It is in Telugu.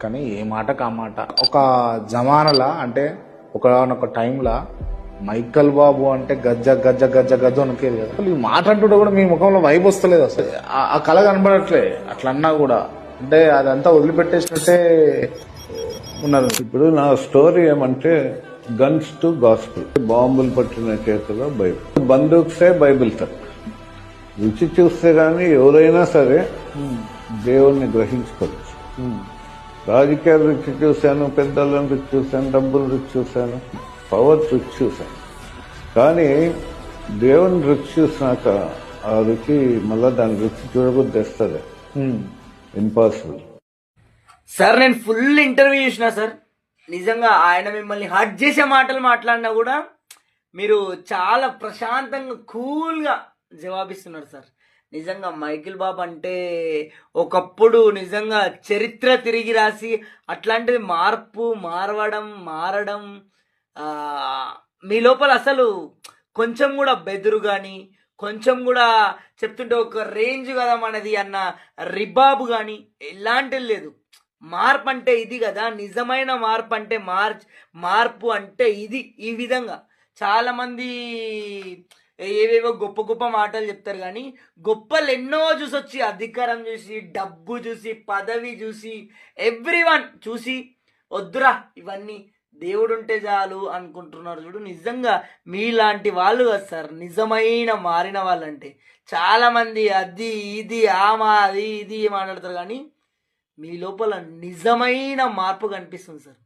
కానీ ఏ మాటకు ఆ మాట. ఒక జమానలా అంటే ఒకనొక టైంలో మైకల్ బాబు అంటే గజ్జ గజ్జ గజ్జ గజ్జ వణికేది కదా. అసలు ఈ మాట అంటుంటే కూడా మీ ముఖంలో వైబ్ వస్తలేదు అసలు. ఆ కళ కనబడట్లే అట్లా అన్నా కూడా. అంటే అదంతా వదిలిపెట్టేసినట్టే ఉన్నారు. ఇప్పుడు నా స్టోరీ ఏమంటే గన్స్ టు గాస్పుల్, బాంబులు పట్టిన చేతిలో బైబిల్, బందూక్సే బైబిల్ తక్. రుచి చూస్తే గానీ ఎవరైనా సరే దేవుణ్ణి గ్రహించుకోవచ్చు. రాజకీయాల రుచి చూశాను, పెద్దలను రుచి చూశాను, డబ్బులు రుచి చూశాను, పవర్ రుచి చూశాను. కానీ దేవుని రుచి చూసినాక ఆ రుచి మళ్ళా దాని రుచి చూడబుద్ధి తెస్తుంది. ఇంపాసిబుల్. సార్ నేను ఫుల్ ఇంటర్వ్యూ చూసిన సార్. నిజంగా ఆయన మిమ్మల్ని హర్ట్ చేసే మాటలు మాట్లాడినా కూడా మీరు చాలా ప్రశాంతంగా కూల్గా జవాబిస్తున్నారు సార్. నిజంగా మైకిల్ బాబు అంటే ఒకప్పుడు నిజంగా చరిత్ర తిరిగి రాసి అట్లాంటిది మారడం మీ లోపల అసలు కొంచెం కూడా బెదురు కానీ, కొంచెం కూడా చెప్తుంటే ఒక రేంజ్ కదా మనది అన్న రిబాబు కానీ ఎలాంటిది లేదు. మార్పు అంటే ఇది కదా, నిజమైన మార్పు అంటే మార్పు అంటే ఇది. ఈ విధంగా చాలామంది ఏవేవో గొప్ప గొప్ప మాటలు చెప్తారు కానీ గొప్పలు ఎన్నో చూసొచ్చి, అధికారం చూసి, డబ్బు చూసి, పదవి చూసి, ఎవ్రీవన్ చూసి వద్దురా ఇవన్నీ దేవుడు ఉంటే చాలు అనుకుంటున్నారు చూడు. నిజంగా మీలాంటి వాళ్ళు కదా సార్ నిజమైన మారిన వాళ్ళంటే. చాలామంది అది ఇది అది ఇది మాట్లాడతారు కానీ మీ లోపల నిజమైన మార్పు కనిపిస్తుంది సార్.